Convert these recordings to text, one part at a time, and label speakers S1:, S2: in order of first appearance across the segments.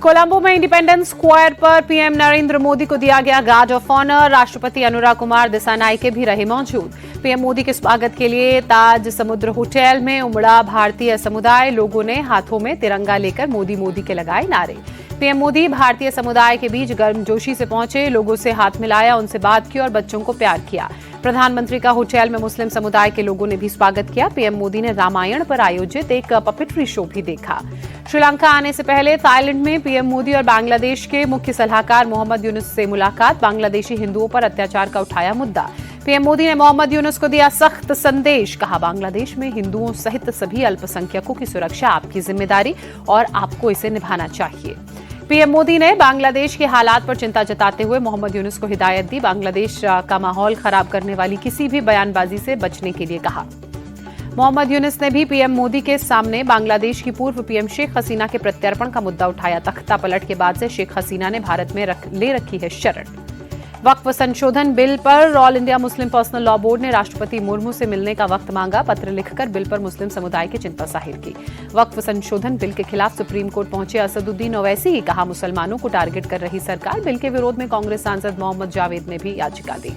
S1: कोलंबो में independence square पर PM Narendra Modi को दिया गया गार्ड ऑफ ऑनर। राष्ट्रपति अनुराग कुमार दिसानायके भी रहे मौजूद। पीएम मोदी के स्वागत के लिए ताज समुद्र होटल में उमड़ा भारतीय समुदाय। लोगों ने हाथों में तिरंगा लेकर मोदी मोदी के लगाए नारे। पीएम मोदी भारतीय समुदाय के बीच गर्मजोशी से पहुंचे, लोगों से हाथ मिलाया, उनसे बात की और बच्चों को प्यार किया। प्रधानमंत्री का होटल में मुस्लिम समुदाय के लोगों ने भी स्वागत किया। पीएम मोदी ने रामायण पर आयोजित एक पपेट्री शो भी देखा। श्रीलंका आने से पहले थाईलैंड में पीएम मोदी और बांग्लादेश के मुख्य सलाहकार मोहम्मद यूनुस से मुलाकात। बांग्लादेशी हिंदुओं पर अत्याचार का उठाया मुद्दा। पीएम मोदी ने मोहम्मद यूनुस को दिया सख्त संदेश, कहा बांग्लादेश में हिंदुओं सहित सभी अल्पसंख्यकों की सुरक्षा आपकी जिम्मेदारी और आपको इसे निभाना चाहिए। पीएम मोदी ने बांग्लादेश के हालात पर चिंता जताते हुए मोहम्मद यूनुस को हिदायत दी। बांग्लादेश का माहौल खराब करने वाली किसी भी बयानबाजी से बचने के लिए कहा। मोहम्मद यूनुस ने भी पीएम मोदी के सामने बांग्लादेश की पूर्व पीएम शेख हसीना के प्रत्यर्पण का मुद्दा उठाया। तख्ता पलट के बाद से शेख हसीना ने भारत में ले रखी है शरण। वक्फ संशोधन बिल पर all India Muslim personal law board ने राष्ट्रपति मुर्मू से मिलने का वक्त मांगा। पत्र लिखकर बिल पर मुस्लिम समुदाय की चिंता जाहिर की। वक्फ संशोधन बिल के खिलाफ सुप्रीम कोर्ट पहुंचे असदुद्दीन ओवैसी ही, कहा मुसलमानों को टारगेट कर रही सरकार। बिल के विरोध में कांग्रेस सांसद मोहम्मद जावेद ने भी याचिका दी।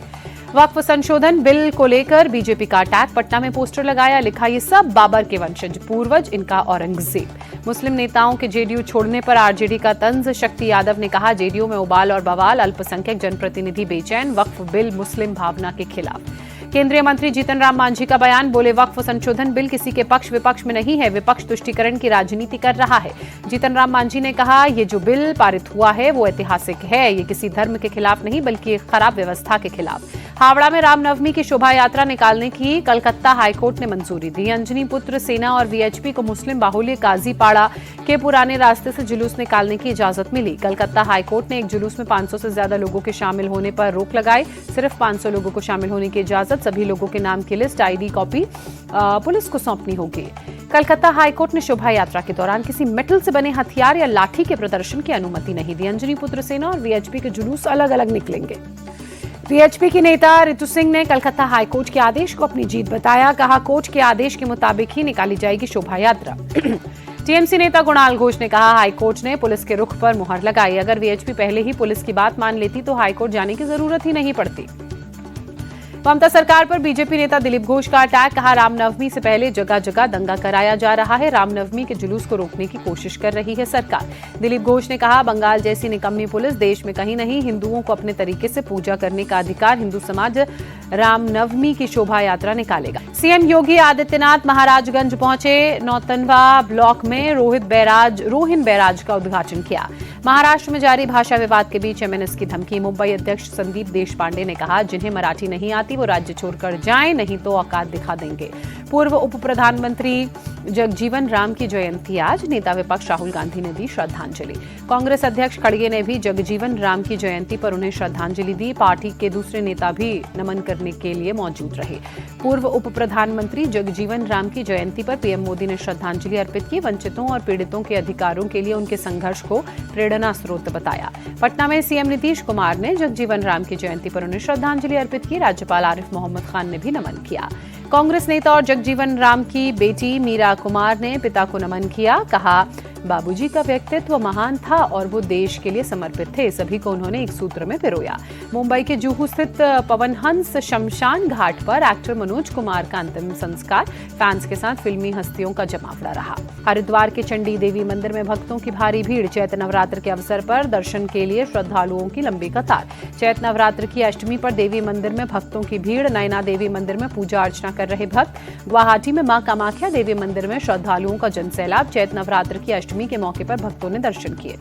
S1: वक्फ संशोधन बिल को लेकर बीजेपी का अटैक। पटना में पोस्टर लगाया, लिखा ये सब बाबर के वंशज, पूर्वज इनका औरंगजेब। मुस्लिम नेताओं के जेडीयू छोड़ने पर आरजेडी का तंज। शक्ति यादव ने कहा जेडीयू में उबाल और बवाल, अल्पसंख्यक जनप्रतिनिधि बेचैन। वक्फ बिल मुस्लिम भावना के खिलाफ। केंद्रीय मंत्री जीतन राम मांझी का बयान, बोले वक्फ संशोधन बिल किसी के पक्ष विपक्ष में नहीं है, विपक्ष तुष्टीकरण की राजनीति कर रहा है। जीतन राम मांझी ने कहा ये जो बिल पारित हुआ है वो ऐतिहासिक है, ये किसी धर्म के खिलाफ नहीं बल्कि एक खराब व्यवस्था के खिलाफ। हावड़ा में रामनवमी की शोभा यात्रा निकालने की कलकत्ता हाईकोर्ट ने मंजूरी दी। अंजनी पुत्र सेना और वीएचपी को मुस्लिम बाहुल्य काजीपाड़ा के पुराने रास्ते से जुलूस निकालने की इजाजत मिली। कलकत्ता हाईकोर्ट ने एक जुलूस में 500 से ज्यादा लोगों के शामिल होने पर रोक लगाई। सिर्फ 500 लोगों को शामिल होने की इजाजत। सभी लोगों के नाम की लिस्ट आईडी कॉपी पुलिस को सौंपनी होगी। कलकत्ता हाईकोर्ट ने शोभा यात्रा के दौरान किसी मेटल से बने हथियार या लाठी के प्रदर्शन की अनुमति नहीं दी। अंजनी पुत्र सेना और वीएचपी के जुलूस अलग अलग निकलेंगे। वीएचपी की नेता रितु सिंह ने कलकत्ता हाईकोर्ट के आदेश को अपनी जीत बताया, कहा कोर्ट के आदेश के मुताबिक ही निकाली जाएगी शोभा यात्रा। टीएमसी नेता कुणाल घोष ने कहा हाईकोर्ट ने पुलिस के रुख पर मुहर लगाई। अगर वीएचपी पहले ही पुलिस की बात मान लेती तो हाईकोर्ट जाने की जरूरत ही नहीं पड़ती। ममता सरकार पर बीजेपी नेता दिलीप घोष का अटैक, कहा रामनवमी से पहले जगह जगह दंगा कराया जा रहा है। रामनवमी के जुलूस को रोकने की कोशिश कर रही है सरकार। दिलीप घोष ने कहा बंगाल जैसी निकम्मी पुलिस देश में कहीं नहीं। हिंदुओं को अपने तरीके से पूजा करने का अधिकार। हिंदू समाज रामनवमी की शोभा यात्रा निकालेगा। सीएम योगी आदित्यनाथ महाराजगंज पहुंचे। नौतनवा ब्लॉक में रोहिन बैराज का उद्घाटन किया। महाराष्ट्र में जारी भाषा विवाद के बीच एमएनएस की धमकी। मुंबई अध्यक्ष संदीप देशपांडे ने कहा जिन्हें मराठी नहीं आती वो राज्य छोड़कर जाएं, नहीं तो औकात दिखा देंगे। पूर्व उप प्रधानमंत्री जगजीवन राम की जयंती आज। नेता विपक्ष राहुल गांधी ने दी श्रद्धांजलि। कांग्रेस अध्यक्ष खड़गे ने भी जगजीवन राम की जयंती पर उन्हें श्रद्धांजलि दी। पार्टी के दूसरे नेता भी नमन करने के लिए मौजूद रहे। पूर्व उप प्रधानमंत्री जगजीवन राम की जयंती पर पीएम मोदी ने श्रद्धांजलि अर्पित की। वंचितों और पीड़ितों के अधिकारों के लिए उनके संघर्ष को प्रेरणा स्रोत बताया। पटना में सीएम नीतीश कुमार ने जगजीवन राम की जयंती पर उन्हें श्रद्धांजलि अर्पित की। राज्यपाल आरिफ मोहम्मद खान ने भी नमन किया। कांग्रेस नेता और जगजीवन राम की बेटी मीरा कुमार ने पिता को नमन किया, कहा बाबूजी का व्यक्तित्व महान था और वो देश के लिए समर्पित थे। सभी को उन्होंने एक सूत्र में पिरोया। मुंबई के जुहू स्थित पवन हंस शमशान घाट पर एक्टर मनोज कुमार का अंतिम संस्कार। फैंस के साथ फिल्मी हस्तियों का जमावड़ा रहा। हरिद्वार के चंडी देवी मंदिर में भक्तों की भारी भीड़। चैत्र नवरात्र के अवसर पर दर्शन के लिए श्रद्धालुओं की लंबी कतार। चैत्र नवरात्र की अष्टमी पर देवी मंदिर में भक्तों की भीड़। नयना देवी मंदिर में पूजा अर्चना कर रहे भक्त। गुवाहाटी में मां कामाख्या देवी मंदिर में श्रद्धालुओं का जनसैलाब। चैत्र नवरात्र की अष्टमी के मौके पर भक्तों ने दर्शन किए।